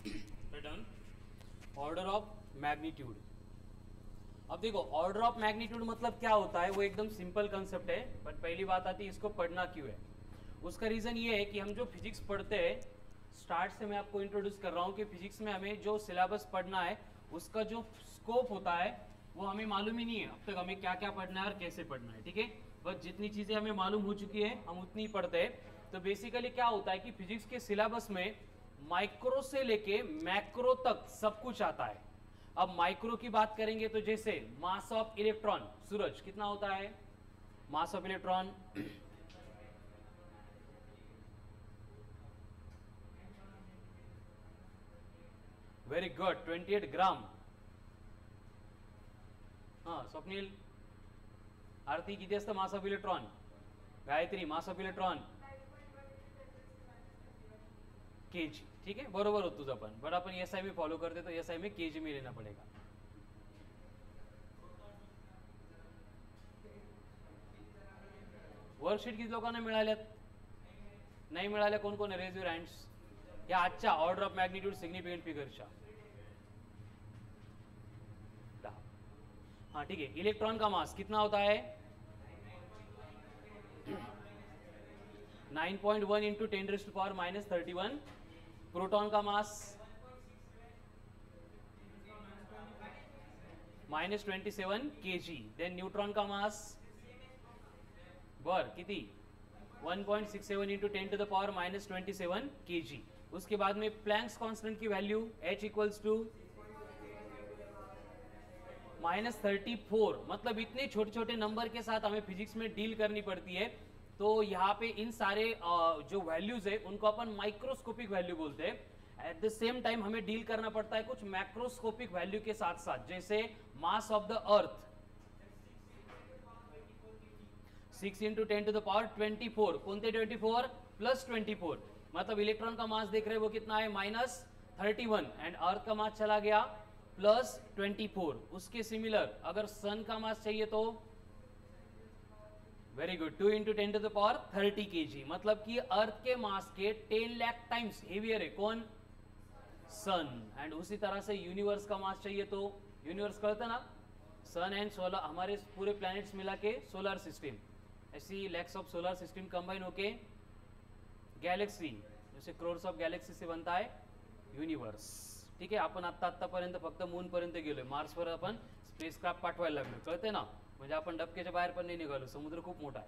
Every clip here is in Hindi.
Return order of magnitude. अब देखो ऑर्डर ऑफ मैग्नीट्यूड मतलब क्या होता है, वो एकदम सिंपल कंसेप्ट है, बट पहली बात आती है इसको पढ़ना क्यों है। उसका रीजन ये है कि हम जो फिजिक्स पढ़ते हैं, स्टार्ट से मैं आपको इंट्रोड्यूस कर रहा हूँ कि फिजिक्स में हमें जो सिलेबस पढ़ना है उसका जो स्कोप होता है वो हमें मालूम ही नहीं है अब तक, हमें क्या क्या पढ़ना है और कैसे पढ़ना है। ठीक है, बस जितनी चीजें हमें मालूम हो चुकी है हम उतनी पढ़ते हैं। तो बेसिकली क्या होता है कि फिजिक्स के सिलेबस में माइक्रो से लेके मैक्रो तक सब कुछ आता है। अब माइक्रो की बात करेंगे तो जैसे मास ऑफ इलेक्ट्रॉन, सूरज कितना होता है mass of electron? Very good, 28 ग्राम। हाँ स्वप्नील, आरती किती असतं mass of electron? Gayatri mass of electron KG. ठीक है बरोबर हो तुझं पण, बट आपण एसआय में फॉलो करते तो एसआय में केजी में लेना पड़ेगा। वर्कशीट किती लोकांना मिळाल्यात? नाही मिळाल्या कोण कोण? Raise your hands. या आजच्या ऑर्डर ऑफ मॅग्निट्यूड सिग्निफिकंट फिगरच्या 10। हाँ ठीक है, इलेक्ट्रॉन का मास कितना होता है? 9.1 इंटू 10⁻⁻31। प्रोटॉन का मास -27 kg। देन न्यूट्रॉन का मास बर किती? 1.67 इंटू 10⁻⁻27 kg। उसके बाद में प्लैंक्स कांस्टेंट की वैल्यू h इक्वल्स टू -34। मतलब इतने छोटे छोटे नंबर के साथ हमें फिजिक्स में डील करनी पड़ती है। तो यहाँ पे इन सारे जो वैल्यूज है उनको अपन माइक्रोस्कोपिक वैल्यू बोलते हैं। एट द सेम टाइम हमें डील करना पड़ता है कुछ मैक्रोस्कोपिक वैल्यू के साथ साथ, जैसे mass of the earth 6 into 10⁻24। कोणते 24? +24। मतलब इलेक्ट्रॉन का मास देख रहे हैं वो कितना है? -31। एंड अर्थ का मास चला गया +24। उसके सिमिलर अगर सन का मास चाहिए तो वेरी गुड 2 इंटू 10⁻30 kg। मतलब कि अर्थ के मास के 10 लाख टाइम्स हेवियर है कौन? सन। एंड उसी तरह से यूनिवर्स का मास चाहिए तो, यूनिवर्स कहते ना सन एंड सोलर, हमारे पूरे प्लैनेट्स मिला के सोलर सिस्टम, ऐसी lakhs of solar system combine होके गैलेक्सी, जैसे क्रोर्स ऑफ गैलेक्सी से बनता है यूनिवर्स। ठीक आहे, आपण आत्तापर्यंत फक्त मून पर्यंत गेलोय, मार्सवर आपण स्पेसक्राफ्ट पाठवायला लागलो, कळते ना, म्हणजे आपण डबकेच्या बाहेर पण नाही निघालो, समुद्र खूप मोठा है।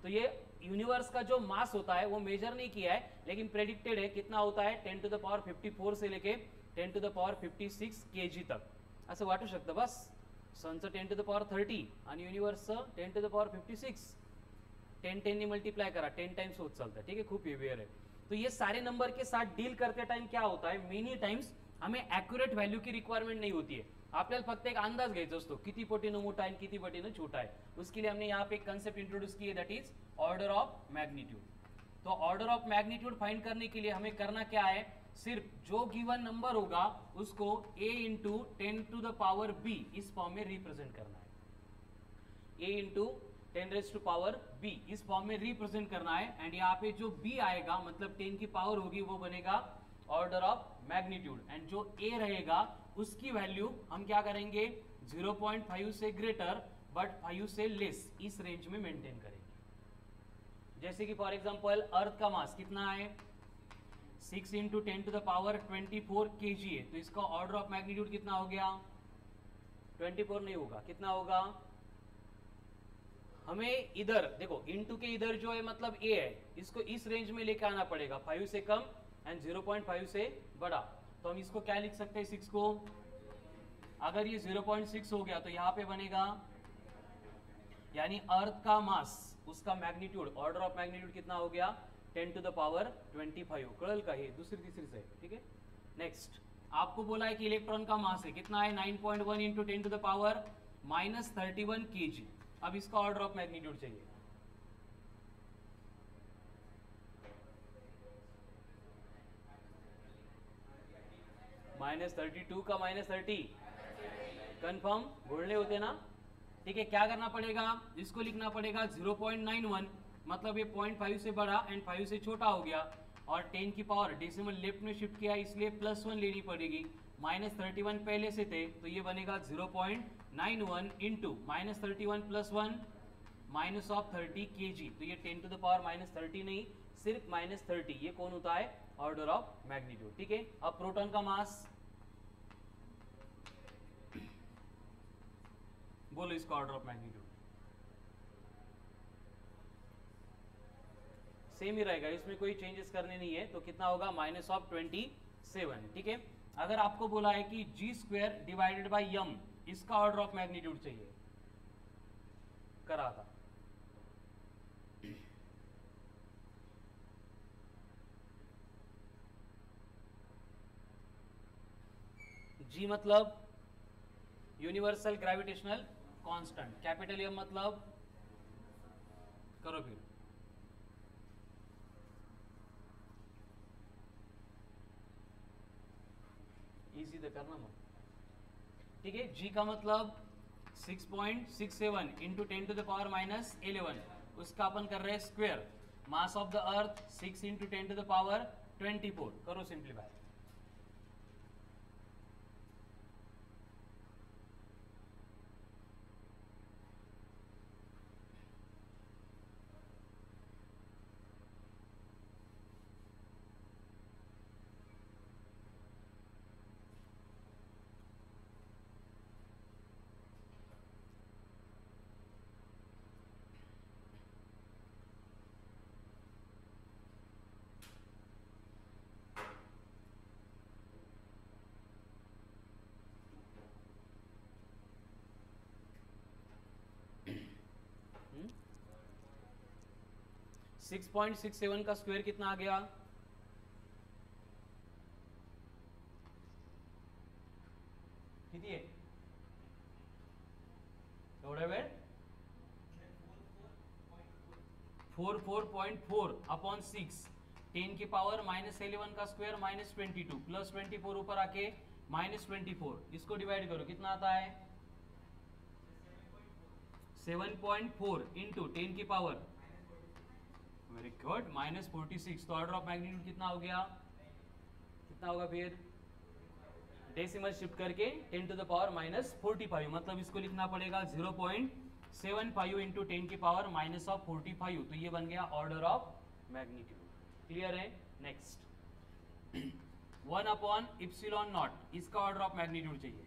तो ये यूनिवर्स का जो मास होता है वो मेजर नहीं किया है, लेकिन प्रेडिक्टेड है कितना होता है 10⁻54 से लेके 10⁻56 kg तक असं वाटू शकतं। बस सनचं 10⁻30 आणि युनिवर्सचं 10⁻56, 10 ने मल्टीप्लाई करा, 10 टाइम्स होत चालतं। ठीक है, खूप हेवियर है। तो ये सारे नंबर के साथ डील करते टाइम क्या होता है, मेनी टाइम्स हमें एक्यूरेट वैल्यू की रिक्वायरमेंट नहीं होती है, आपल्याला फक्त एक अंदाज घ्यायचा असतो किती पटीनं मोठा आहे किती पटीनं छोटा है। उसके लिए हमने यहाँ पे एक कंसेप्ट इंट्रोड्यूस की है, that is order of magnitude. तो ऑर्डर ऑफ मैग्नीट्यूड फाइंड करने के लिए हमें करना क्या है, सिर्फ जो गिवन नंबर होगा उसको a इंटू 10⁻b इस फॉर्म में रिप्रेजेंट करना है। a इंटू 10⁻b इस फॉर्म में रिप्रेजेंट करना है। एंड यहाँ पे जो b आएगा मतलब 10 की पावर होगी वो बनेगा ऑर्डर ऑफ मैग्नीट्यूड। एंड जो a रहेगा उसकी वैल्यू हम क्या करेंगे 0.5 से ग्रेटर बट 5 से लेस, इस रेंज में मेंटेन करेंगे। जैसे कि फॉर एग्जांपल अर्थ का मास कितना है 6 इंटू 10⁻24 kg है, तो इसका ऑर्डर ऑफ मैग्नीट्यूड कितना हो गया? 24 नहीं होगा, कितना होगा? हमें इधर देखो इंटू के इधर जो है मतलब a है, इसको इस रेंज में लेके आना पड़ेगा, 5 से कम एंड 0.5 से बड़ा। तो हम इसको क्या लिख सकते हैं 6 को, अगर ये 0.6 हो गया तो यहाँ पे बनेगा, यानी अर्थ का मास उसका मैग्नीट्यूड ऑर्डर ऑफ मैग्नीट्यूड कितना हो गया 10⁻25। कळल का? ये दूसरी तीसरी से। ठीक है, नेक्स्ट आपको बोला है कि इलेक्ट्रॉन का मास है कितना है 9.1 इंटू 10⁻31 kg। अब इसका ऑर्डर ऑफ मैग्नीट्यूड चाहिए, -32 का -30 कंफर्म बोलने होते ना। ठीक है, क्या करना पड़ेगा, इसको लिखना पड़ेगा 0.91, मतलब ये 0.5 से बड़ा एंड 5 से छोटा हो गया, और 10 की पावर डेसिमल लेफ्ट में शिफ्ट किया इसलिए +1 लेनी पड़ेगी। -31 पहले से थे तो ये बनेगा 0.91 इंटू -31 + 1 -30 kg। तो ये 10 to the power -30 नहीं, सिर्फ -30। ये कौन होता है? Order of magnitude. ठीक है, अब प्रोटॉन का मास बोलो, इसका ऑर्डर ऑफ मैग्नीट्यूड सेम ही रहेगा, इसमें कोई चेंजेस करने नहीं है। तो कितना होगा? -27। ठीक है, अगर आपको बोला है कि g² डिवाइडेड बाय m, इसका ऑर्डर ऑफ मैग्नीट्यूड चाहिए, करा था। g मतलब universal gravitational constant, capital M मतलब, करो फिर, इजी तो करना मत। ठीक है, g का मतलब 6.67 इंटू 10 to the power -11, उसका अपन कर रहे हैं square. Mass of the earth 6 into 10 to the power 24, करो सिंप्लीफाई। हम्म 6.67 का स्क्वायर कितना आ गया? किती आहे एवढा वेळ? 44.4 अपॉन 6, 10 की पावर -11 का स्क्वायर -22 प्लस 24 ऊपर आके -24, इसको डिवाइड करो, कितना आता है? 7.4 इंटू 10 की पावर, वेरी गुड, -46। तो ऑर्डर ऑफ मैग्नीट्यूड कितना हो गया? कितना होगा फिर? डेसिमल शिफ्ट करके 10 to the power -45, मतलब इसको लिखना पड़ेगा 0.75 इंटू 10 की पावर -45। तो ये बन गया ऑर्डर ऑफ मैग्नीट्यूड। क्लियर है? नेक्स्ट 1/ε0, इसका ऑर्डर ऑफ मैग्नीट्यूड चाहिए।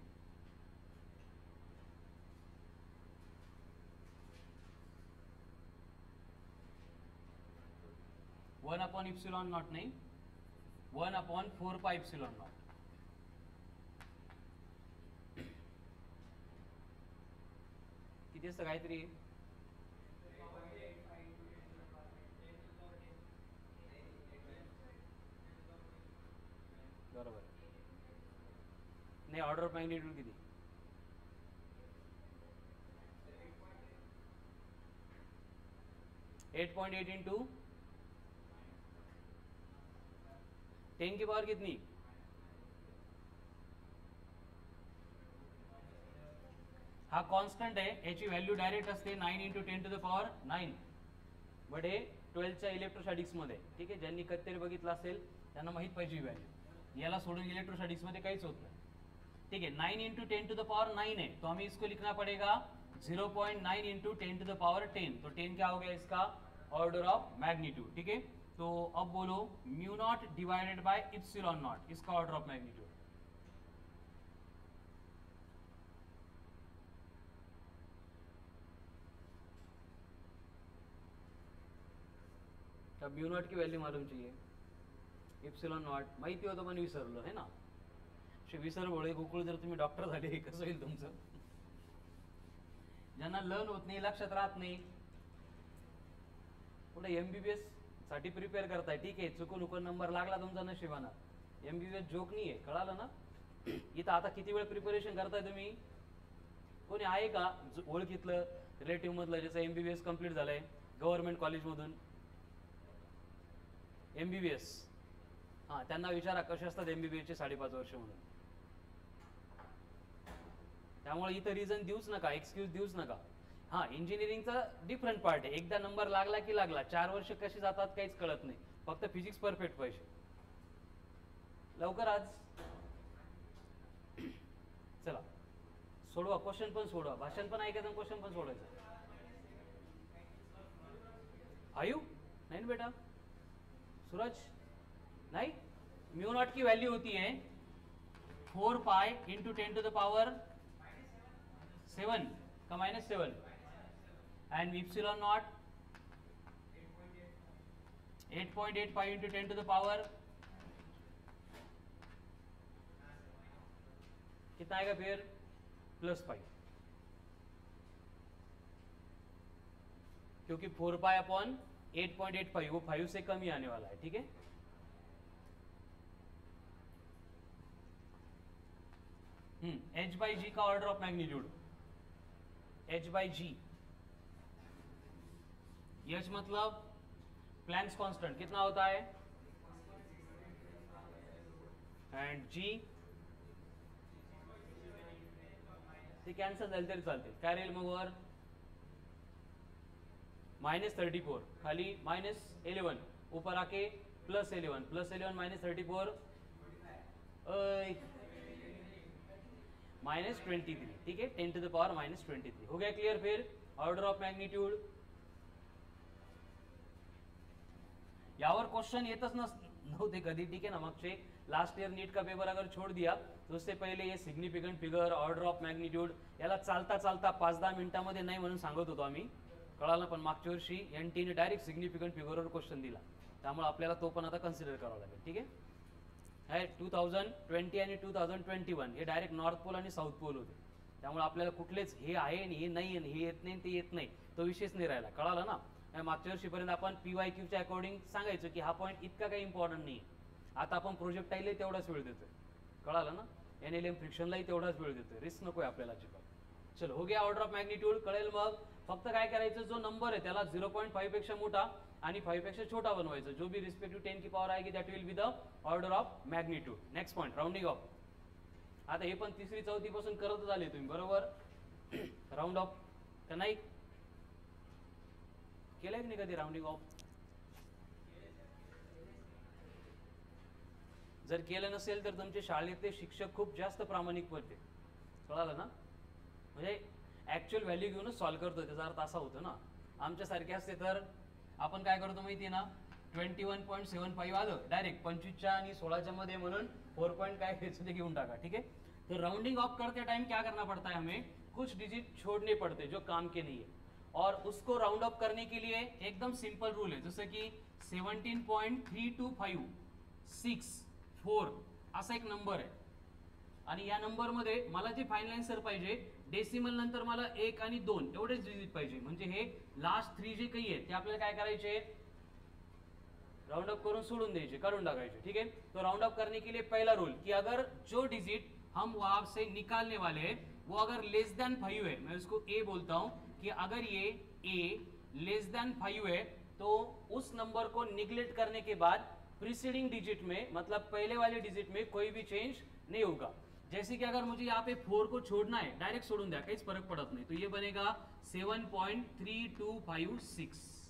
वन अपॉन इप्सिलॉन नॉट नहीं, 1/4πε0। किती असतं काहीतरी? बरोबर नाही, ऑर्डर ऑफ मॅग्निट्यूड किती? 8.8 इंटू 10 की पावर कितनी? हा कॉन्स्टंट आहे, याची व्हॅल्यू डायरेक्ट असते 9 into 10 to the power 9, but हे 12च्या इलेक्ट्रोस्टॅटिक्स मध्ये। ठीक आहे, ज्यांनी कधीतरी बघितलं असेल त्यांना माहित पाहिजे ही व्हॅल्यू। याला सोडून इलेक्ट्रोस्टॅटिक्स मध्ये काहीच होत नाही। ठीक है, 9 इंटू 10 to the power 9 है, तो हमें इसको लिखना पड़ेगा 0.9 इंटू 10 to the power 10। तो 10 क्या हो गया इसका? Order of magnitude. ठीक है, तो अब बोलो μ0 डिवाइडेड बाय ε0, इसका ऑर्डर ऑफ मैग्नीट्यूड। अब μ0 की वैल्यू मालूम चाहिए, ε0 माहिती होतं पण विसरलो है ना। विसर भोळे गोकुळ, जर तुम्ही डॉक्टर झाले कसं होईल तुमचं? ज्यांना लर्न होत नाही, लक्षात राहत नाही, पुढे MBBS साठी प्रिपेअर करताय, ठीक आहे, चुकून उकून नंबर लागला तुमचा नशिबाना, MBBS जोक नाही आहे, कळालं ना? इथं आता किती वेळ प्रिपरेशन करताय तुम्ही? कोणी आहे का ओळखीतलं रिलेटिव्ह मधलं ज्याचं MBBS कंप्लीट झालंय गव्हर्नमेंट कॉलेजमधून? MBBS, हां, त्यांना विचारा कसे असतात MBBS चे 5.5 वर्ष म्हणून। त्यामुळे इथं रिझन देऊच नका, एक्सक्यूज देऊच नका। हां, इंजिनिअरिंगचा डिफरंट पार्ट आहे, एकदा नंबर लागला की लागला, 4 वर्ष कशी जातात काहीच कळत नाही, फक्त फिजिक्स परफेक्ट पाहिजे. लवकर आज चला सोडवा, क्वेश्चन पण सोडवा, भाषण पण ऐकायचं, क्वेश्चन पण सोडायचं. आयु नहीं ना बेटा, सूरज नहीं. म्यू नॉट की वैल्यू होती है 4 pi into 10 to the power 7 का -7 and epsilon naught 8.85 into 10 to the power कितना आएगा फिर +5, क्योंकि 4 पाई अपॉन 8.85 वो 5 से कम ही आने वाला है. ठीक है, h बाई जी का order of magnitude, h by G, h मतलब प्लैंक्स कांस्टेंट कितना होता है, एंड g ते कॅन्सल झाले तरी चालते. काय राहील मग वर -34 खाली -11 ऊपर आके +11 -11 -23. ठीक है, 10 टू द पावर -23 हो गया. क्लियर. फिर order of magnitude Yavar question येतच नव्हते कधी. ठीक है ना, मागचे लास्ट ईयर नीट का पेपर अगर छोड़ दिया तो उससे पहले ये significant figure, order of magnitude याला चालता चालता 5-10 मिनिटांमध्ये नाही म्हणून सांगत होतो आम्ही, कळालं. पण मागच्या वर्षी एनटीने डायरेक्ट सिग्निफिकंट फिगरवर क्वेश्चन दिला, त्यामुळे आपल्याला तो पण आता कन्सिडर करावा लागेल. ठीक आहे, 2020 आणि 2021 हे डायरेक्ट नॉर्थ पोल आणि साऊथ पोल होते, त्यामुळे आपल्याला कुठलेच हे आहे आणि हे नाही आणि हे येत नाही ते येत नाही तो विषयच नाही राहिला. कळालं ना. मागच्या वर्षीपर्यंत आपण PYQच्या अकॉर्डिंग सांगायचं की हा पॉईंट इतका काही इम्पॉर्टंट नाही. आता आपण प्रोजेक्टाईलही तेवढाच वेळ देतोय. कळालं ना. NLM फ्रिक्शनलाही तेवढाच वेळ देतोय. रिस्क नको आहे आपल्याला अजिबात. चलो हो गया ऑर्डर ऑफ मॅग्निट्यूड. कळेल मग. फक्त काय करायचं, जो नंबर आहे त्याला 0.5 पेक्षा मोठा आणि 5 पेक्षा छोटा बनवायचं. जो भी रिस्पेक्टिव्ह 10 की पॉवर आएगी that will be the order of magnitude. Next point, rounding off. आता हे पण 3री 4थी पासून करत आले तुम्ही, बरोबर. राउंड ऑफ का नाही केलंय की नाही कधी राउंडिंग ऑफ? जर केलं नसेल तर तुमचे शाळेतले शिक्षक खूप जास्त प्रामाणिक पडते. कळालं ना. म्हणजे ऍक्च्युअल व्हॅल्यू घेऊनच सॉल्व्ह करतो, त्याचा अर्थ असा होतो ना. आमच्यासारखे असते तर आपण काय करतो माहिती आहे ना, 21.75 आलं डायरेक्ट 25च्या आणि 16च्या मध्ये म्हणून 4 पॉइंट काय घ्यायचं ते घेऊन टाका. ठीक है. तो राउंडिंग ऑफ करते टाइम क्या करना पड़ता है, हमें कुछ डिजिट छोड़ने पड़ते जो काम के नहीं है, और उसको राउंड ऑफ करने के लिए एकदम सिंपल रूल है. जसं की 17.3256 असा एक नंबर आहे आणि या नंबर मध्ये मला जे फायनल आन्सर पाहिजे, डेसिमल नंतर मला 1 आणि 2 एवढेच डिजिट पाहिजे. म्हणजे हे लास्ट 3 जे काही आहे ते आपल्याला काय करायचे, राउंड अप करून सोडून द्यायचे, काढून टाकायचे. ठीक है. तो राउंड अप करने के लिए पहला रूल कि अगर जो डिजिट हम वहां से निकालने वाले हैं वो अगर लेस देन 5 है, मैं उसको ए बोलता हूं, कि अगर ये ए लेस देन 5 है तो उस नंबर को निगलेक्ट करने के बाद प्रीसीडिंग डिजिट में, मतलब पहले वाले डिजिट में कोई भी चेंज नहीं होगा. जैसे कि अगर मुझे यहाँ पे 4 को छोड़ना है, डायरेक्ट सोडून द्या, काहीच फरक पडत नाही. तो ये बनेगा 7.3256.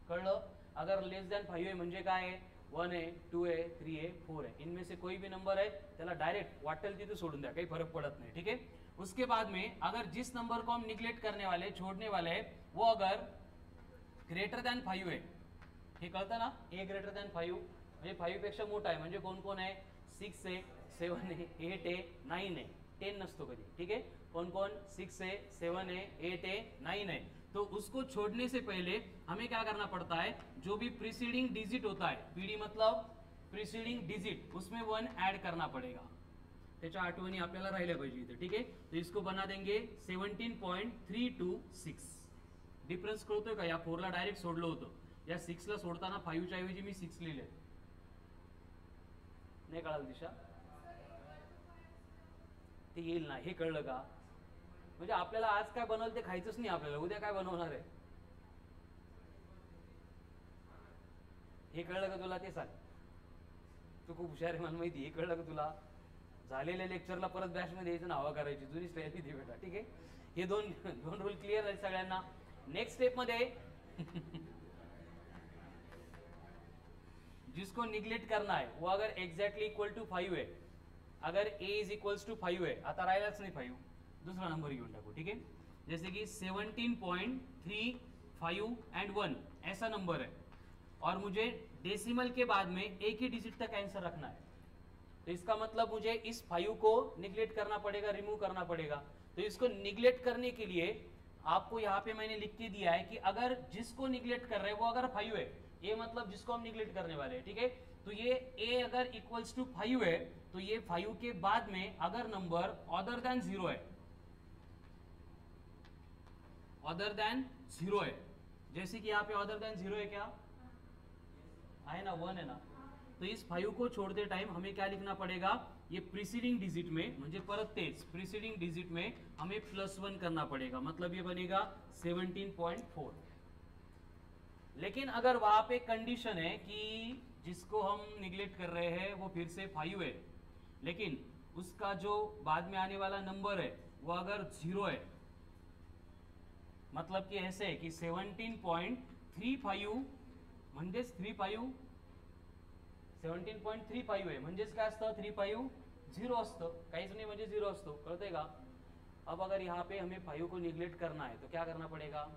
कळलं. अगर लेस देन 5 है म्हणजे काय आहे, 1 है, 2 है, 3 है, 4 है, इनमें से कोई भी नंबर है त्याला डायरेक्ट वाटेल तिथे सोडून द्या, काही फरक पड़त नहीं. ठीक है. उसके बाद में अगर जिस नंबर को हम निगलेक्ट करने वाले, छोड़ने वाले हैं, वो अगर ग्रेटर देन 5 है, हे कळतं ना, ए ग्रेटर देन 5 म्हणजे 5 पेक्षा मोठा आहे, म्हणजे कोण कोण आहे, 6 आहे, 7 आहे, 8 आहे, 9 आहे, 10 नसतो कधी. ठीक है. कौन कौन 6 है, 7 है, 8 है, 9 है. तो उसको छोड़ने से पहले हमें क्या करना पड़ता है, जो भी प्रीसीडिंग डिजिट होता है, पीडी मतलब प्रीसीडिंग डिजिट, उसमें 1 ऐड करना पड़ेगा. त्याच्या आठवणी आपल्याला राहिल्या पाहिजे इथे. ठीक है. तो इसको बना देंगे 17.326. डिफरन्स कळतोय का, या 4 ला डायरेक्ट सोडलं होतं, या 6 ला सोडताना 5 च्या ऐवजी मी 6 लिहिले. नाही कळालं दिशा, ते येईल ना, हे कळलं का. म्हणजे आपल्याला आज काय बनवलं ते खायचंच नाही, आपल्याला उद्या काय बनवणार आहे हे कळलं का तुला, ते सांग. तू खूप हुशार आहे मला माहिती. हे कळलं का तुला. झालेल्या लेक्चरला परत बॅच मध्ये यायचं ना, हवा करायची, जुनी स्टाईल दे बेटा. ठीक आहे. हे दोन रूल क्लिअर आहेत सगळ्यांना. नेक्स्ट स्टेप मध्ये जिसको निग्लेक्ट करना आहे वो अगर एक्झॅक्टली इक्वल टू 5 आहे, अगर a इज इक्वल्स टू 5 आहे, आता राहिलाच नाही 5, दूसरा नंबर घेऊन टाकू, ठीक है। जैसे कि 17.35 एंड 1 ऐसा नंबर है और मुझे डेसिमल के बाद में एक ही डिजिट तक आंसर रखना है, तो इसका मतलब मुझे इस 5 को निग्लेक्ट करना पड़ेगा, रिमूव करना पड़ेगा। तो इसको निग्लेक्ट करने के लिए आपको यहाँ पे मैंने लिख के दिया है कि अगर जिसको निग्लेक्ट कर रहे हैं वो अगर 5 है, ये मतलब जिसको हम निग्लेक्ट करने वाले हैं, ठीक है। तो ये a अगर इक्वल्स टू 5 है तो ये 5 के बाद में अगर नंबर अदर देन 0 है, अदर देन 0 है, जैसे कि यहाँ पे अदर देन 0 है, क्या है ना, 1 है ना, तो इस 5 को छोड़ते टाइम हमें क्या लिखना पड़ेगा, ये प्रीसीडिंग डिजिट में म्हणजे परत तेच प्रीसीडिंग डिजिट में हमें +1 करना पड़ेगा, मतलब ये बनेगा 17.4। लेकिन अगर वहां पे कंडीशन है कि जिसको हम निग्लेक्ट कर रहे हैं वो फिर से 5 है, लेकिन उसका जो बाद में आने वाला नंबर है वो अगर 0 है, मतलब कि ऐसे है कि 17.35 म्हणजेच 17.35 आहे, म्हणजेच काय असतं 35 0 असतं, काहीच नाही म्हणजे 0 असतो, कळतंय का। अब अगर यहाँ पे हमें 5 को निग्लेक्ट करना है तो क्या करना पड़ेगा,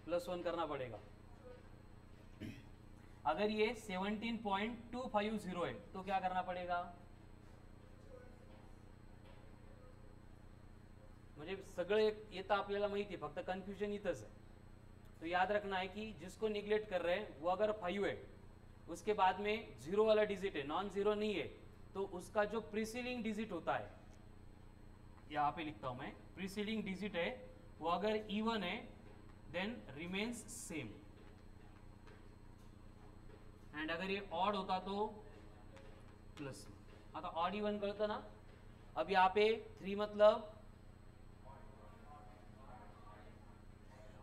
+1 करना पड़ेगा। अगर ये 17.250 है तो क्या करना पड़ेगा, म्हणजे सगळं येतं आपल्याला माहिती आहे, फक्त कन्फ्युजन इथंच है। तो याद रखना है कि जिसको निग्लेक्ट कर रहे हैं वो अगर 5 है, उसके बाद में 0 वाला डिजिट है, नॉन 0 नहीं है, तो उसका जो प्रीसीडिंग डिजिट होता है, यहाँ पे लिखता हूं मैं, प्रीसीडिंग डिजिट है वो अगर इवन है देन रिमेन्स सेम, एंड अगर ये ऑड होता तो प्लस। आता ऑड इवन कळतं ना। अब यहाँ पे 3 मतलब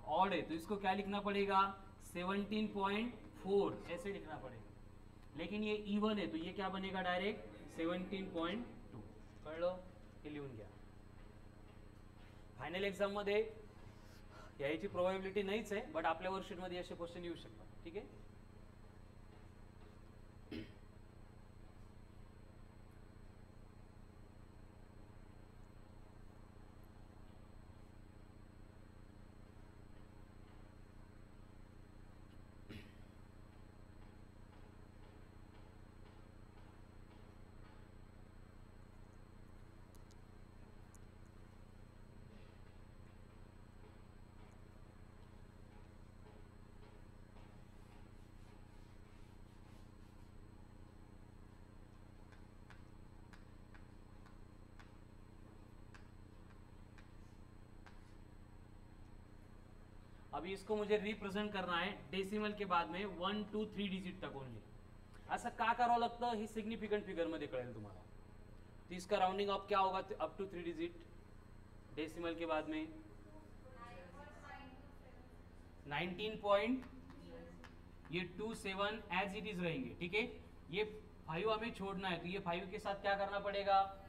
ऑड है, तो इसको क्या लिखना पड़ेगा, 17.4 ऐसे लिखना पड़ेगा, लेकिन ये इवन है तो ये क्या बनेगा, डायरेक्ट 17.2। कळलं, हे लिहून घ्या। फायनल एग्जाम मध्ये याची प्रोबॅबिलिटी नाहीच आहे, बट आपल्या वर्कशीट मध्ये असे क्वेश्चन येऊ शकतात, ठीक आहे। अभी इसको मुझे रिप्रेजेंट करना है डेसिमल के बाद में 1 2 3 डिजिट तक ओनली। असं का करावं लागतं ही सिग्निफिकंट फिगर मध्ये कळेल तुम्हाला। तो इसका राउंडिंग ऑफ क्या होगा अप टू 3 डिजिट डेसिमल के बाद में 19 ये 27 एज इट इज रहेंगे, ठीक है। ये 5 हमें छोड़ना है, तो ये 5 के साथ क्या करना पड़ेगा,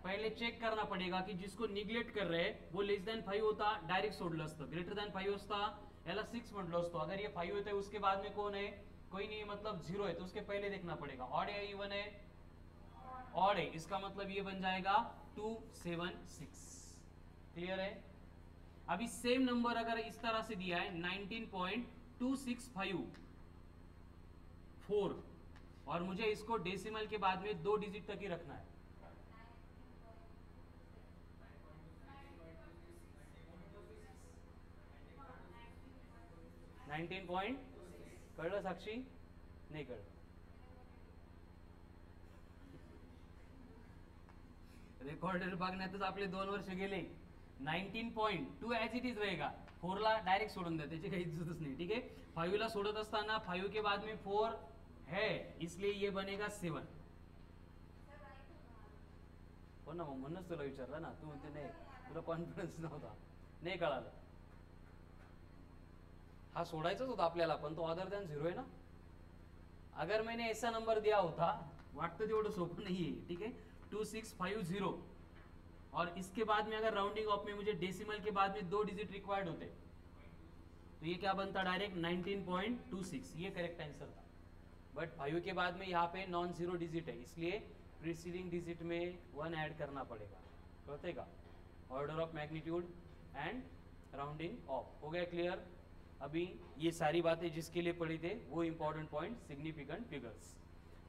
पहले चेक करना पड़ेगा कि जिसको निग्लेक्ट कर रहे हैं वो लेस देन 5 होता डायरेक्ट सोडलं असतं, ग्रेटर देन 5 असता याला 6 म्हटलं असतो। अगर ये 5 होता है उसके बाद में कौन है, कोई नहीं, मतलब 0 है, तो उसके पहले देखना पड़ेगा ऑड है इवन है, ऑड है, इसका मतलब ये बन जाएगा 276। क्लियर है। अभी सेम नंबर अगर इस तरह से दिया है 19.265 और मुझे इसको डेसिमल के बाद में 2 डिजिट तक ही रखना है, 19 कळलं साक्षी, नाही कळलं, रेकॉर्डेड बघण्यातच आपले 2 वर्ष गेले। 19.2 एज इट इज रहेगा, 4 ला डायरेक्ट सोडून द्या, त्याची काही इज्जतच नाही, ठीक है। 5 ला सोडत असताना 5 के बाद में 4 है, इसलिए ये बनेगा 7। हो ना, मग म्हणूनच तुला विचारलं ना, तू म्हणते नाही, तुला कॉन्फिडन्स नव्हता, नाही कळालं। हाँ सोडायचाच होता आपल्याला, पण तो अदर देन 0 है ना। अगर मैंने ऐसा नंबर दिया होता, वाटतं तेवढं सोपं नहीं है, ठीक है, 2650 और इसके बाद में अगर राउंडिंग ऑफ में मुझे डेसिमल के बाद में 2 डिजिट रिक्वायर्ड होते तो ये क्या बनता, डायरेक्ट 19.26, ये करेक्ट आंसर था। बट 5 के बाद में यहाँ पे नॉन जीरो डिजिट है, इसलिए प्रीसीडिंग डिजिट में 1 ऐड करना पड़ेगा, कळतेगा? Order of magnitude and rounding off. हो गया क्लियर? अभी ये सारी बातें जिसके लिए पढ़ी थे वो इंपॉर्टंट पॉइंट सिग्निफिकंट फिगर्स।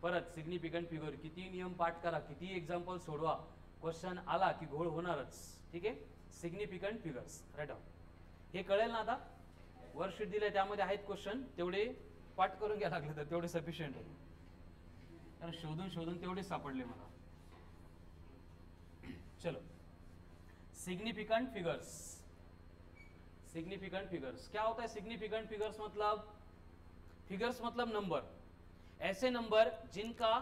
परत सिग्निफिकंट फिगर किती नियम पाठ करा, किती एक्झाम्पल सोडवा, क्वेश्चन आला की घोळ होणारच, ठीक आहे? सिग्निफिकंट फिगर्स राईट डाऊन, हे कळेल ना आता? वर्कशीट दिले त्यामध्ये आहेत क्वेश्चन, तेवढे पाठ करून घ्या लागले तर तेवढे सफिशियंट आहे, तर शोधून शोधून तेवढे सापडले मला। चलो सिग्निफिकेंट फिगर्स। सिग्निफिकेंट फिगर्स क्या होता है? सिग्निफिकेंट फिगर्स मतलब नंबर, ऐसे नंबर जिनका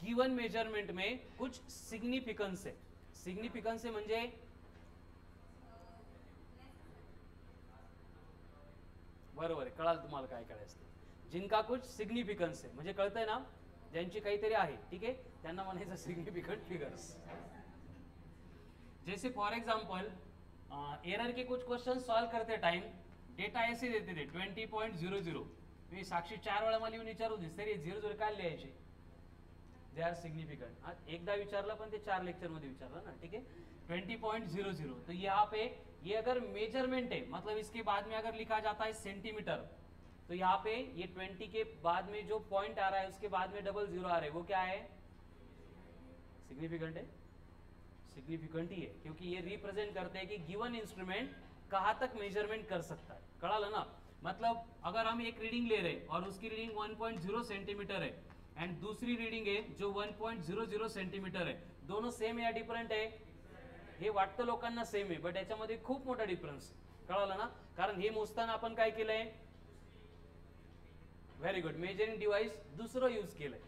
गिवन मेजरमेंट में कुछ सिग्निफिकेंस है। सिग्निफिकेंस है म्हणजे बरोबर आहे, कळाल तुम्हाला काय करायचं ते। जिनका कुछ सिग्निफिकेंस है म्हणजे कळतंय ना, ज्यांची काहीतरी आहे, ठीक आहे, त्यांना म्हणायचं सिग्निफिकेंट फिगर्स। जैसे फॉर एग्जांपल एरर के कुछ क्वेश्चन सॉल्व करते टाइम डेटा ऐसे देते थे 20.00, मी साक्षी 4 वेळा मला येऊन विचारू दिस तरी 00 काय लिहायचे, दे आर सिग्निफिकेंट। एकदा विचारला पण ते 4 लेक्चर मध्ये विचारला ना, ठीक है? 20.00, तो यहाँ पे ये अगर मेजरमेंट है, मतलब इसके बाद में अगर लिखा जाता है सेंटीमीटर, तो यहाँ पे ये 20 के बाद में जो पॉइंट आ रहा है उसके बाद में 00 आ रहा है, वो क्या है? सिग्निफिकेंट है, सिग्निफिकेंट ही है, क्योंकि ये रिप्रेजेंट करते हैं कि गिवन इंस्ट्रूमेंट कहाँ तक मेजरमेंट कर सकता है। कळालं ना? मतलब अगर हम एक रीडिंग ले रहे हैं और उसकी रीडिंग 1.0 सेंटीमीटर है एंड दूसरी रीडिंग है जो 1.00 सेंटीमीटर है, दोनों सेम या डिफरंट है? हे वाटतं लोकांना सेम आहे, बट याच्यामध्ये खूप मोठा डिफरन्स। कळालं ना? कारण हे मोजताना आपण काय केलंय? व्हेरी गुड, मेजरिंग डिवाइस दूसरा यूज केलंय,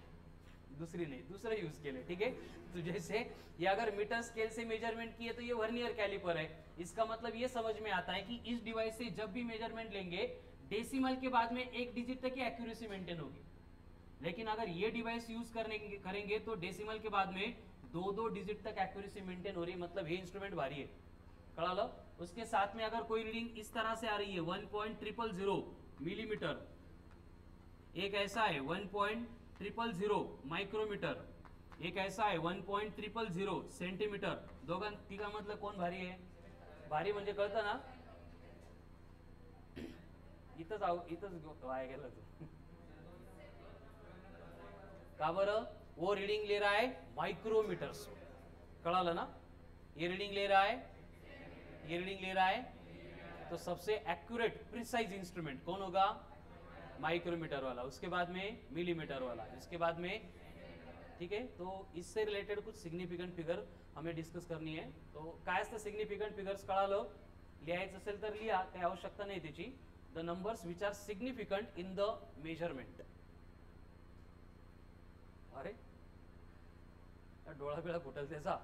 दूसरी नहीं दूसरा यूज केले, ठीक है? तो जैसे ये अगर मीटर स्केल से मेजरमेंट किए तो ये वर्नियर कैलिपर है, इसका मतलब ये समझ में आता है कि इस डिवाइस से जब भी मेजरमेंट लेंगे डेसिमल के बाद में 1 डिजिट तक की एक्यूरेसी मेंटेन होगी, लेकिन अगर ये डिवाइस यूज करेंगे तो डेसिमल के बाद में 2-2 डिजिट तक एक्यूरेसी मेंटेन हो रही है, मतलब ये इंस्ट्रूमेंट भारी है। कळालं? उसके साथ में अगर कोई रीडिंग इस तरह से आ रही है 1.000 मिलीमीटर, एक ऐसा है 1.000 माइक्रोमीटर, एक ऐसा है 1.000 सेंटीमीटर, दोघां तिघा मधलं कोण भारी आहे? भारी म्हणजे कळतं ना? इथंच वाया गेला तू का बरं? वो रीडिंग ले रहा है माइक्रोमीटर्स, कळालं ना? ये रीडिंग ले रहा है, ये रीडिंग ले रहा है, तो सबसे एक्यूरेट प्रिसाइज इंस्ट्रूमेंट कौन होगा? माइक्रोमीटर वाला, उसके बाद में मिलीमीटर वाला, इसके बाद में, ठीक है? तो इससे रिलेटेड कुछ सिग्निफिकेंट फिगर हमें डिस्कस करनी है। तो काय असतं सिग्निफिकेंट फिगर्स? कळालं? लिहायचं असेल तर लिहा, काही आवश्यकता नाही त्याची। The numbers which are significant in the measurement. अरे डोळा बिळा फुटल त्याचा,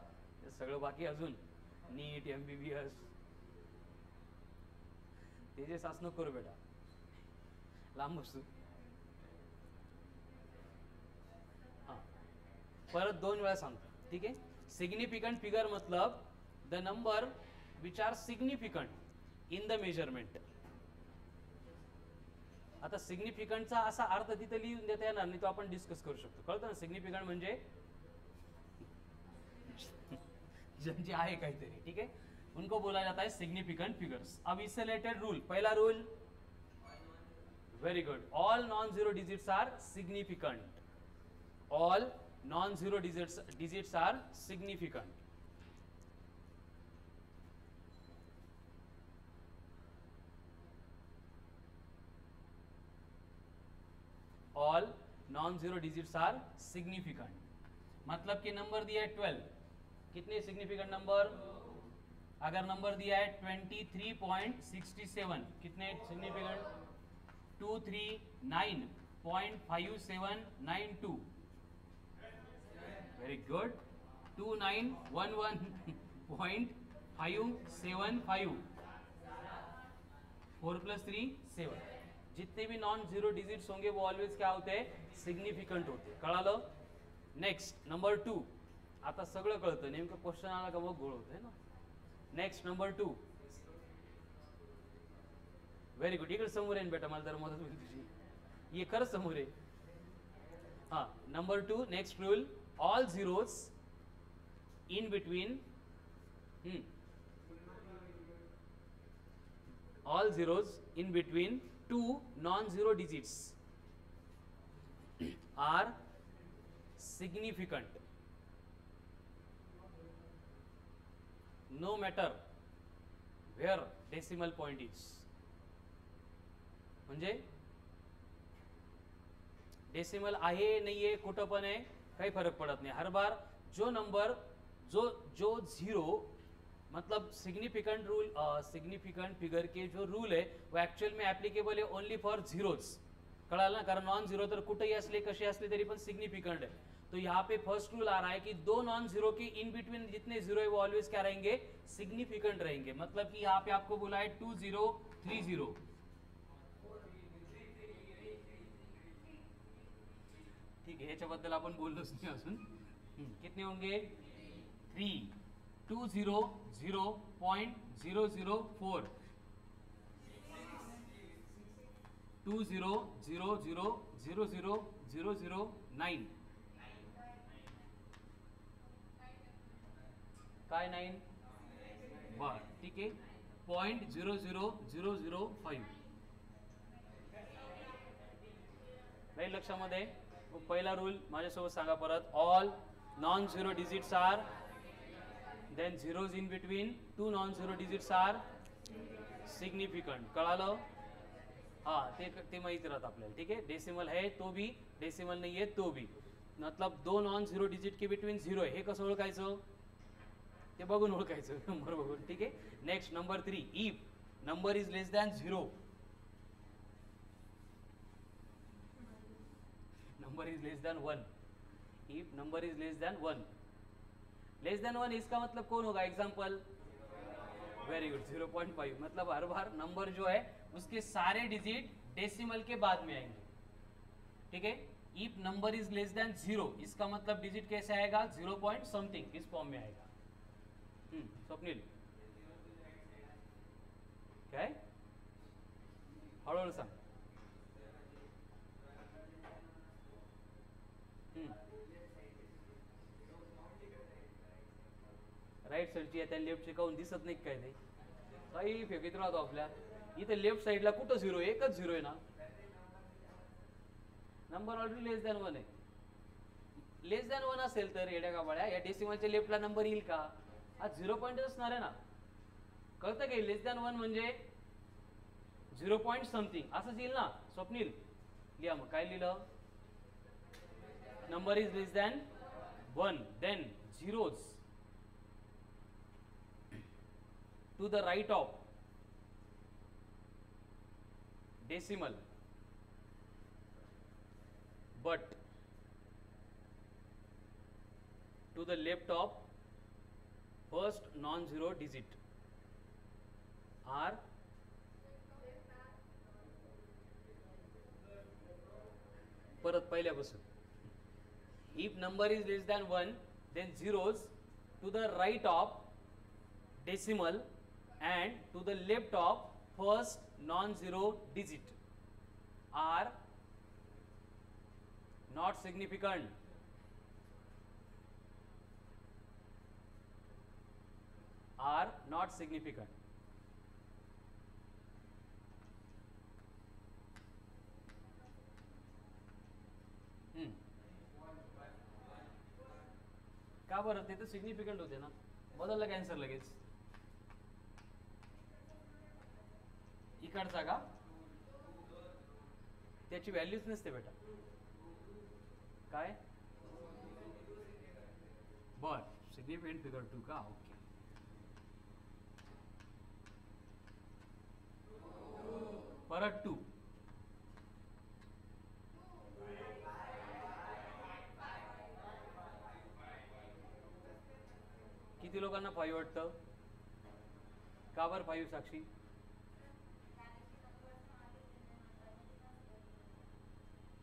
ते सगळं बाकी अजून नीट MBBS ते जे सास नको करू बेटा, लांब बसू। हाँ परत 2 वेळा सांगतो, ठीक है? सिग्निफिकेंट फिगर मतलब the number which are significant in the measurement. आता सिग्निफिकेंटचा असा अर्थ तिथे लिहून देता येणार नाही, तो आपण डिस्कस करू शकतो। कळतं ना? सिग्निफिकेंट म्हणजे जे आहे काहीतरी, ठीक है? उनको बोला जाता है सिग्निफिकेंट फिगर्स। अब इससे रिलेटेड रूल, पहला rule, very good, all non zero digits are significant. All non zero digits are significant. All non zero digits are significant मतलब कि नंबर दिया है 12, कितने सिग्निफिकेंट नंबर? अगर नंबर दिया है 23.67, कितने सिग्निफिकेंट? 239.5792, very good, 2911.575, 4 + 3 7। जितने भी नॉन जीरो डिजिट्स होंगे वो ऑलवेज क्या होते हैं? सिग्निफिकेंट होते हैं। कळालं? नेक्स्ट नंबर 2, आता सगळं कळतं, नेमकं क्वेश्चन आला का मग गोळ होतंय ना। नेक्स्ट नंबर 2, व्हेरी गुड, इकडे समोर आहे बेटा, मला जर मदत होईल तुझी, ये खरंच समोर आहे, हाँ, number 2 next rule, all zeros in between all zeros in between two non-zero digits are significant no matter where decimal point is. म्हणजे डेसिमल आहे नाहीये कुठं पण आहे काही फरक पड़त नहीं, हर बार जो नंबर जो जो जीरो मतलब सिग्निफिकेंट रूल सिग्निफिकेंट फिगर के जो रूल है वो एक्चुअल में एप्लीकेबल है ओनली फॉर जीरोज, कळालं ना, कारण नॉन जीरो तर कुठेही असले कसे असले तरी पण सिग्निफिकेंट है. तो यहाँ पे फर्स्ट रूल आ रहा है कि दो नॉन जीरो के इन बिटवीन जितने जीरो है वो ऑलवेज क्या रहेंगे, सिग्निफिकेंट रहेंगे. मतलब कि यहाँ पे आपको बोला है 2030, ठीक है, याच्याबद्दल आपण बोललोच नाही अजून. कितने होंगे 3 200.004 200000009 काय 9 बर, ठीक आहे, 0.00005 नाही लक्षामध्ये. पहिला रूल माझ्यासोबत सांगा परत, all non zero digits are, then zeros in between two non zero digits are significant. कळालं? हाँ, ते माहिती राहत आपल्याला, ठीक है. डेसिमल है तो भी, डेसिमल नहीं है तो भी, मतलब दो नॉन झिरो डिजिट के बिटवीन झिरो आहे, हे कसं ओळखायचं ते बघून ओळखायचं, नंबर बघून, ठीक है. Next number 3, if number is less than 0, number is less than 1, if number is less than 1, less than 1 इसका मतलब कौन होगा, एग्जाम्पल, वेरी गुड, 0.5. मतलब हर बार नंबर जो है उसके सारे डिजिट डेसिमल के बाद में आएंगे, ठीक है. If number is less than 0 इसका मतलब डिजिट कैसे आएगा, 0 पॉइंट समथिंग इस फॉर्म में आएगा. स्वप्निल काय हळूहळू सांग. राईट साईडची आहे त्या लेफ्टची काऊन दिसत नाही काय, ते काही फेकीत राहतो आपल्या इथे. लेफ्ट साईडला कुठं झिरो, एकच झिरो आहे ना, नंबर ऑलरेडी लेस दॅन 1 आहे. लेस दॅन 1 असेल तर येड्या गाबाळ्या या डेसिमलच्या लेफ्टला नंबर येईल का, हा 0 पॉइंट असणार आहे ना, कळतं का. लेस दॅन 1 म्हणजे 0 पॉइंट समथिंग असंच येईल ना. स्वप्नील लिहा मग, काय लिहिलं, number is less than 1, then zeros to the right of decimal but to the left of first non-zero digit are परत पहिल्यापासून. if number is less than 1 then zeros to the right of decimal and to the left of first non-zero digit are not significant. Are not significant. का बरं, ते तर सिग्निफिकंट होते ना, बदलला कॅन्सर लगेच. इकडचा का त्याची व्हॅल्यूच नसते बेटा. काय बर, सिग्निफिकंट फिगर 2 का, ओके. परत 2, किती लोकांना 5 वाटतं, का बरं 5 साक्षी,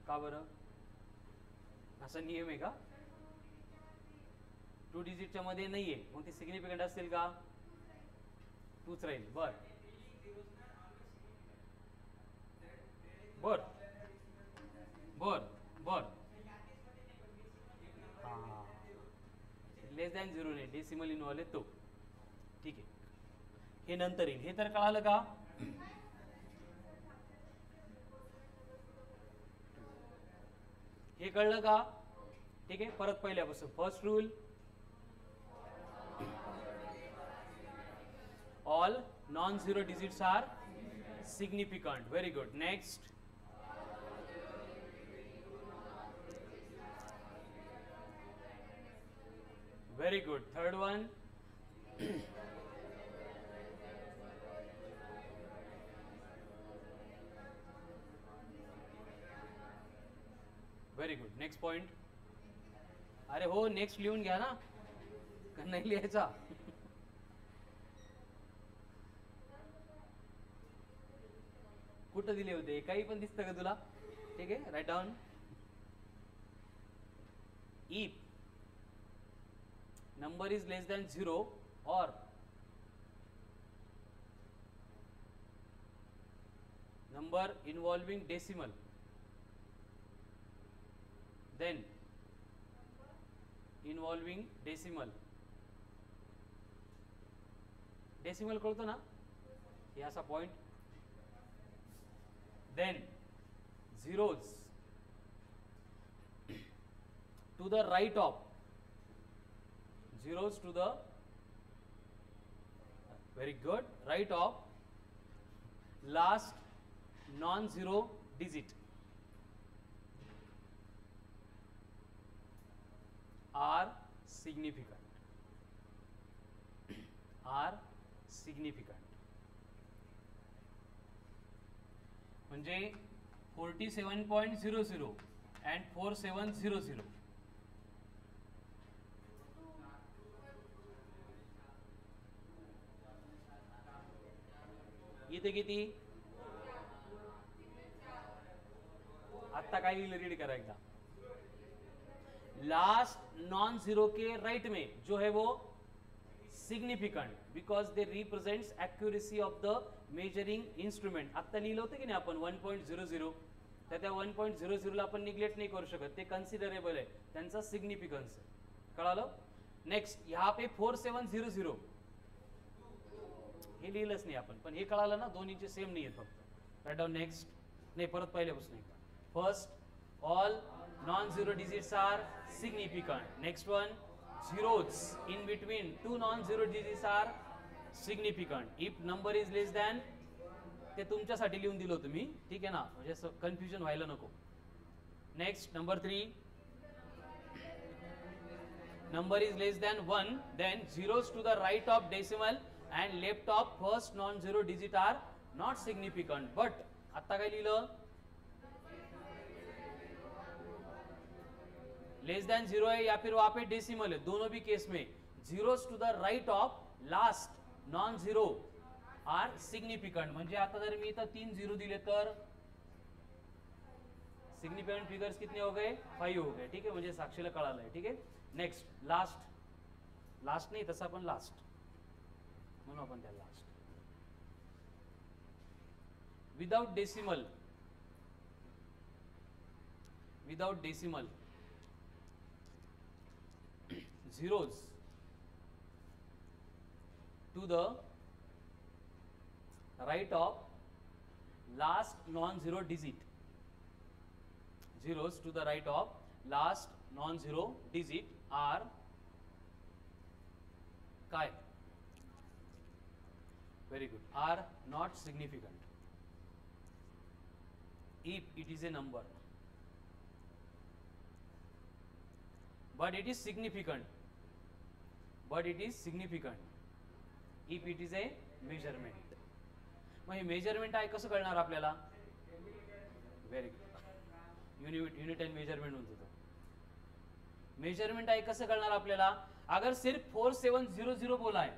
का बरं, असा नियम आहे का, 2 डिजिटच्या मध्ये नाहीये मग ती सिग्निफिकंट असेल का, 2च राहील. बर बर बर बर लेस दॅन 0 नाही, डेसिमल इन्व्हॉल्व आहे तो. ठीक आहे, हे नंतर येईल. हे तर कळालं का? हे कळलं का? ठीक आहे, परत पहिल्यापासून. First rule, all non zero digits are significant. Very good. Next, very good. Third one, very good. Next point. अरे हो, नेक्स्ट लिहून घ्या ना, का नाही लिहायचा? कुठं दिले होते? काही पण दिसतं का तुला? ठीक आहे, write down. If number is less than 0 or number involving decimal, then involving decimal कळतो ना, हे असा point, then zeros to the right of, zeros to the, very good, right of last non-zero digit are significant. are significant. म्हणजे 47.00 and 4700. इथे किती? आता काय लिहिलं, रीड करा एकदा. लास्ट नॉन जीरो के राइट में जो है वो significant, because they represents accuracy of the measuring instrument. आता लिहिलं होतं की नाही आपण 1.00, तर त्या 1.00 ला आपण निग्लेक्ट नाही करू शकत, ते कन्सिडरेबल आहे, त्यांचा सिग्निफिकन्स आहे. कळालं? नेक्स्ट, यहाँ पे 4700 हे लिहिलंच नाही आपण, पण हे कळालं ना, दोन्हीचे सेम नाही आहेत फक्त. Right down. नेक्स्ट, नाही परत पहिल्यापासून एकदा. First, all non zero digits are significant. Next one, zeros in between two non-zero digits are significant if number is less than, ते तुमच्यासाठी लिहून दिलं होतं मी, ठीक आहे ना, म्हणजे कन्फ्युजन व्हायला नको. Next, number 3, number is less than 1, then zeros to the right of decimal and left of first non-zero digit are not significant. But आता काय लिहिलं? लेस देन 0 है या फिर वहां पे डेसिमल है, दोनों भी केस में zeros to the right of last non zero are significant. म्हणजे आता जर मी इथं 3 0 दिले तर सिग्निफिकंट फिगर्स कितने हो गए? 5 हो गए. ठीक है, म्हणजे साक्षीला कळालंय. ठीक आहे. नेक्स्ट, लास्ट नाही तसा पण लास्ट म्हणून आपण त्या last. Without decimal zeros to the right of last non-zero digit. Zeros to the right of last non-zero digit are काय? Very good. Are not significant if it is a number, but it is significant if it is a measurement. मग हे मेजरमेंट आहे कसं कळणार आपल्याला? Very good, unit and measurement होत होतं. मेजरमेंट आहे कसं कळणार आपल्याला? अगर सिर्फ 4700 बोला है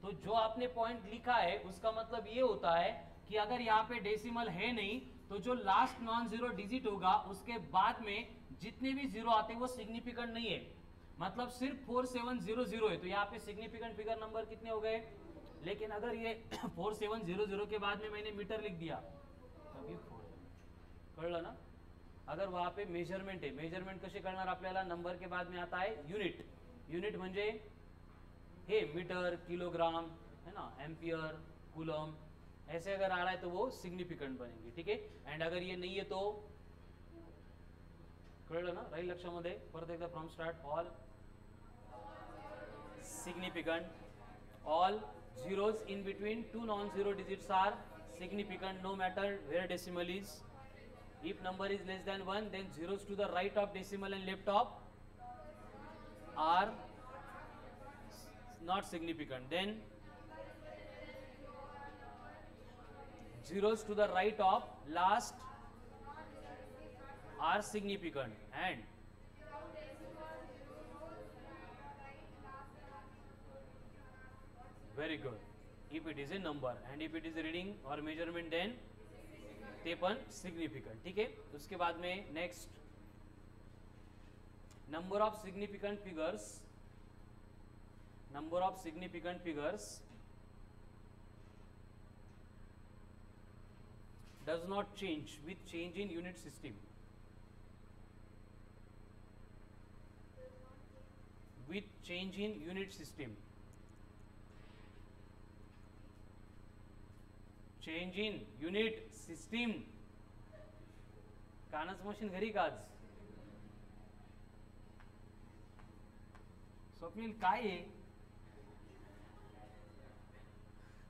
तो जो आपने पॉइंट लिखा है उसका मतलब ये होता है कि अगर यहाँ पे डेसिमल है नहीं तो जो लास्ट नॉन जीरो डिजिट होगा उसके बाद में जितने भी जीरो आते हैं वो सिग्निफिकेंट नहीं है. मतलब सिर्फ 4700 है तो यहाँ पे सिग्निफिकेंट फिगर नंबर कितने हो गए? लेकिन अगर ये 4700 के बाद में मैंने मीटर लिख दिया तभी 4. कळलं ना? अगर वहां पे मेजरमेंट है, मेजरमेंट कसे करणार आपल्याला? नंबर के बाद में आता है यूनिट. यूनिट म्हणजे हे मीटर, किलोग्राम, है ना, एम्पियर, कूलम, ऐसे अगर आ रहा है तो वो सिग्निफिकेंट बनेंगे, ठीक है। एंड अगर ये नहीं है तो कळलं ना, राहील लक्षामध्ये। परत एकदा from start, all significant, all zeros in between two non-zero digits are significant no matter where decimal is. If number is less than 1, then zeros to the right of decimal and left of are not significant. Then zeros to the right of last are significant, and very good, if it is a number and if it is a reading or measurement then ते पण significant, ठीक है। उसके बाद में next, number of significant figures, number of significant figures does not change with change in unit system, with change in unit system, change in unit system. कानाचं मशीन घरी का आज? स्वप्नील काय आहे?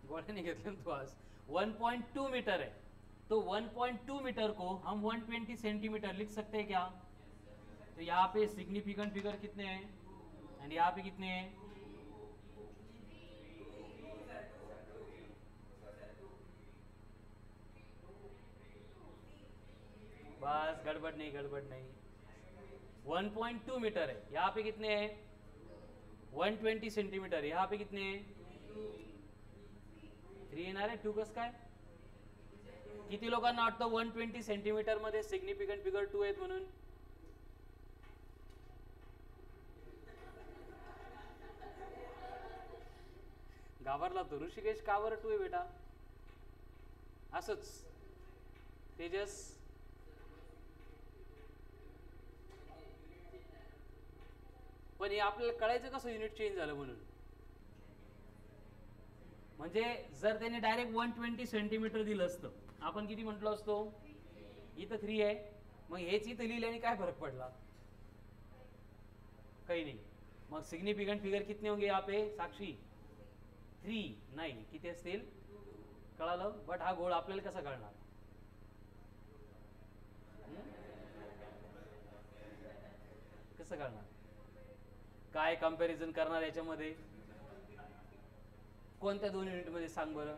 गोळ्याने घेतले तू आज। 1.2 मीटर है, तो 1.2 मीटर को हम 120 सेंटीमीटर लिख सकते हैं क्या? तो यहाँ पे सिग्निफिकेंट फिगर कितने हैं एंड यहाँ पे कितने हैं? बस गड़बड़ नहीं, गड़बड़ नहीं। 1.2 मीटर है, यहाँ पे कितने हैं? 120 सेंटीमीटर, यहाँ पे कितने हैं? 3 येणार आहे। 2 कसं काय? किती लोकांना वाटतं 120 सेंटीमीटर मध्ये सिग्निफिकंट फिगर 2 आहेत म्हणून? घाबरला तो ऋषिकेश, का बरं 2 आहे बेटा? असंच तेजस, पण हे आपल्याला कळायचं कसं युनिट चेंज झालं म्हणून? म्हणजे जर त्याने डायरेक्ट 120 सेंटीमीटर दिलं असतं, आपण किती म्हटलो असतो? इथं 3 आहे, मग हेच इथं लिहिल्याने काय फरक पडला? काही नाही। मग सिग्निफिकेंट फिगर कितने होंगे यहाँ पे साक्षी? 3 नाही, किती असतील? कळालं? बट हा गोळ आपल्याला कसा कळणार? कसं कळणार? काय कंपॅरिझन करणार याच्यामध्ये? कोणत्या 2 युनिट मध्ये सांग बरं?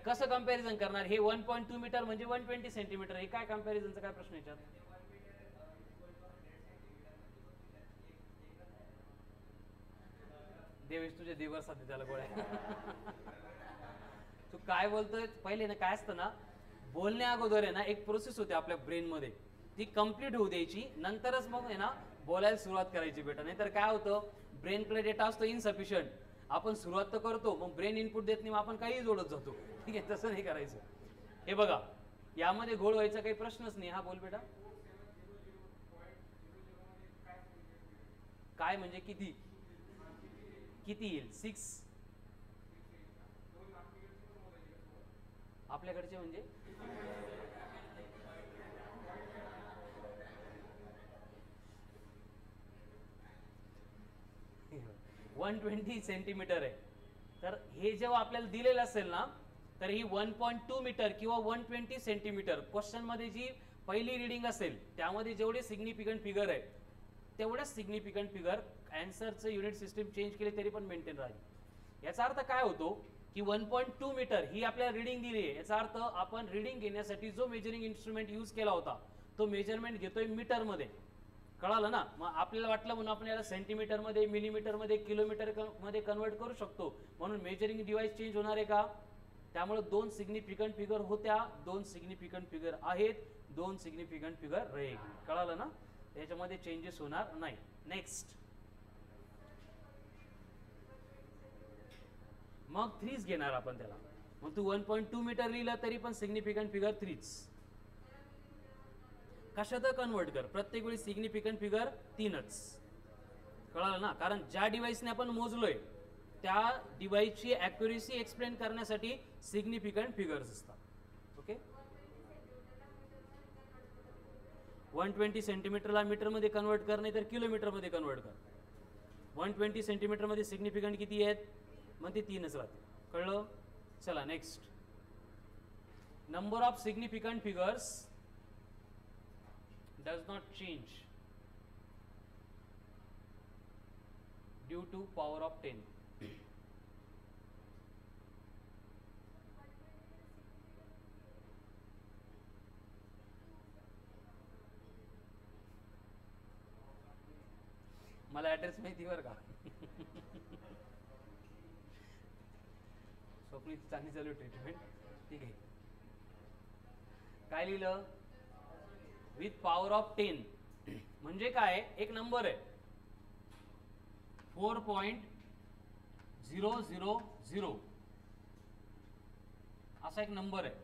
कसं कंपॅरिझन करणार? हे 1.2 मीटर म्हणजे 120 सेंटीमीटर, हे काय कंपॅरिझनचा काय प्रश्न याच्यात? देवेश तुझे दिवस साथे त्याला गोळ्या। तू काय बोलतोय? पहिले ना काय असतं ना, बोलण्या अगोदर आहे ना एक प्रोसेस होते आपल्या ब्रेन मध्ये, ती कंप्लीट होऊ द्यायची, नंतरच मग आहे ना बोलायला सुरुवात करायची बेटा। नाहीतर काय होतं, ब्रेनकडे डेटा असतो इनसफिशियंट, आपण सुरुवात तर करतो, मग ब्रेन इनपुट देत नाही, मग आपण काही जोडत जातो, ठीक आहे? तसं नाही करायचं। हे बघा, यामध्ये घोळ व्हायचा काही प्रश्नच नाही। हा बोल बेटा। काय म्हणजे किती? किती येईल? 6 आपल्याकडचे म्हणजे 120 सेंटीमीटर आहे, तर हे जेव्हा आपल्याला दिलेलं असेल ना, तर ही 1.2 मीटर किंवा 120 सेंटीमीटर क्वेश्चन मध्ये जी पहिली रीडिंग असेल त्यामध्ये जेवढे सिग्निफिकंट फिगर आहे तेवढ्या सिग्निफिकंट फिगर आन्सरचं युनिट सिस्टीम चेंज केले तरी पण मेंटेन राहील। याचा अर्थ काय होतो की 1.2 मीटर ही आपल्याला रीडिंग दिली आहे, याचा अर्थ आपण रीडिंग घेण्यासाठी जो मेजरिंग इन्स्ट्रुमेंट यूज केला होता तो मेजरमेंट घेतोय मीटर मध्ये। कळालं ना? मग आपल्याला वाटलं म्हणून आपण याला सेंटीमीटर मध्ये, मिलीमीटर मध्ये, किलोमीटर मध्ये कन्वर्ट करू शकतो, म्हणून मेजरिंग डिव्हाइस चेंज होणार आहे का? त्यामुळे 2 सिग्निफिकंट फिगर होत्या, 2 सिग्निफिकंट फिगर आहेत, 2 सिग्निफिकंट फिगर राहील। कळालं ना? त्याच्यामध्ये चेंजेस होणार नाही। नेक्स्ट, मग 3च घेणार आपण त्याला। मग तू 1.2 मीटर लिहिलं तरी पण सिग्निफिकंट फिगर 3च। कशात कन्वर्ट कर, प्रत्येक वेळी सिग्निफिकंट फिगर 3च। कळलं ना, कारण ज्या डिव्हाइसने आपण मोजलोय त्या डिव्हाइसची ॲक्युरेसी एक्सप्लेन करण्यासाठी सिग्निफिकंट फिगर्स असतात. ओके, 120 सेंटीमीटरला मीटरमध्ये कन्वर्ट कर, नाही तर किलोमीटरमध्ये कन्वर्ट कर. 120 सेंटीमीटरमध्ये सिग्निफिकंट किती आहेत, मग ते 3च राहते. कळलं. चला next, number of significant figures does not change due to power of 10. मला ॲड्रेस माहिती बरं का. स्वप्नील चांगली चालू ट्रीटमेंट. ठीक आहे, काय लिहिलं, विथ पॉवर ऑफ 10 म्हणजे काय, एक नंबर आहे 4.000 असा एक नंबर आहे,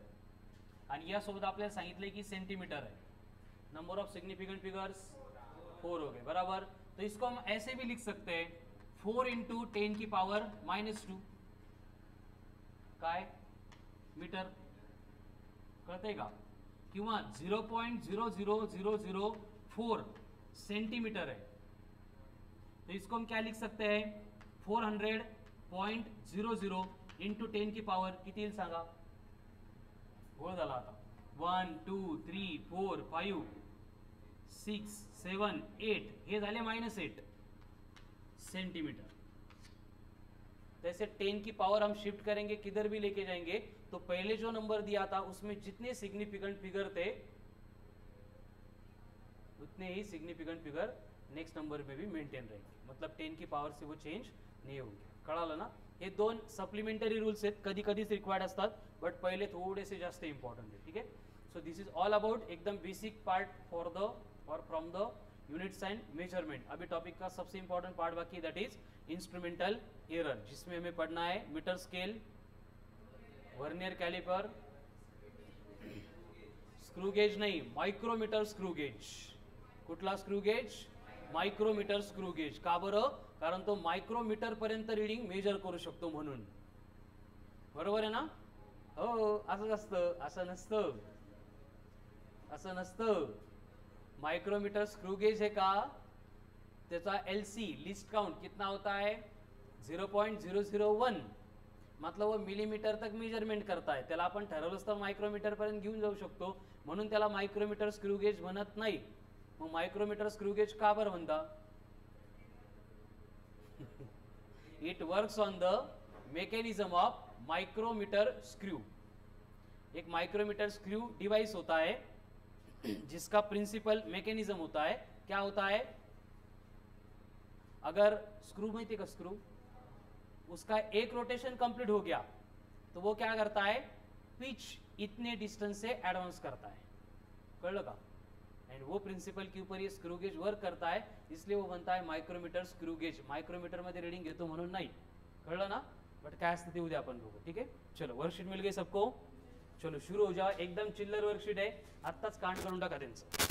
आणि यासोबत आपल्याला सांगितलंय की सेंटीमीटर है. नंबर ऑफ सिग्निफिकेंट फिगर्स 4 हो गए, बराबर. तो इसको हम ऐसे भी लिख सकते हैं 4 × 10 की पावर -2 काय मीटर, कळतंय का, किंवा 0.00004 सेंटीमीटर है. तो इसको हम क्या लिख सकते हैं 400.00 × 10 की पावर किती येईल सांगा. गोळ झाला आता. 1 2 3 4 5 6 7 8 ये झाले -8 सेंटीमीटर. जैसे 10 की पावर हम शिफ्ट करेंगे, किधर भी लेके जाएंगे, तो पहले जो नंबर दिया था उसमें जितने सिग्निफिकेंट फिगर थे उतने ही सिग्निफिकेंट फिगर नेक्स्ट नंबर में भी मेंटेन रहेंगे. मतलब 10 की पावर से वो चेंज नहीं होंगे. कळालं ना. हे 2 सप्लिमेंटरी रूल्स आहेत, कधी कधीच रिक्वायर्ड असतात, बट पहले थोडेसे जास्त इंपॉर्टंट है. ठीक है. So this is all about एकदम बेसिक पार्ट फॉर द और from the units and measurement. अभी टॉपिक का सबसे इंपॉर्टेंट पार्ट बाकी, दैट इज इंस्ट्रूमेंटल एरर, जिसमें हमें पढ़ना है metre scale, vernier calliper, screw gauge नहीं, माइक्रोमीटर स्क्रू गेज. कुठला screw gauge, micrometer screw gauge. का बरं, कारण तो माइक्रोमीटर पर्यंत रीडिंग मेजर करू शकतो म्हणून. बरोबर आहे ना. हो, असंच असतं, असं नसतं, असं नसतं. माइक्रोमीटर स्क्रू गेज है का, त्याचा LC लिस्ट काउंट कितना होता है 0.001, मतलब वो मिलीमीटर तक मेजरमेंट करता है. त्याला आपण ठरवलंच तर मायक्रोमीटर पर्यंत घेऊन जाऊ शकतो, म्हणून त्याला मायक्रोमीटर स्क्रू गेज म्हणत नाही. मग मायक्रोमीटर स्क्रू गेज का बरं म्हणता. It works on the mechanism of micrometer screw. एक माइक्रोमीटर स्क्रू डिवाइस होता है जिसका प्रिंसिपल मैकेनिज्म होता है, क्या होता है, अगर स्क्रू में का स्क्रू उसका एक रोटेशन कंप्लीट हो गया तो वो क्या करता है, पिच इतने डिस्टेंस से एडवांस करता है. कळलं का. एंड वो प्रिंसिपल के ऊपर ये स्क्रू गेज वर्क करता है, इसलिए वो बनता है माइक्रोमीटर स्क्रू गेज. माइक्रोमीटर मध्ये रीडिंग घेतो म्हणून नाही. कळलं ना. बट काय असतं ते उद्या आपण बघू. ठीक है. चलो वर्कशीट मिल गई सबको. चलो शुरू हो जाओ. एकदम चिल्लर वर्कशीट है, आत्ताच कांड करून टाका त्यांचं.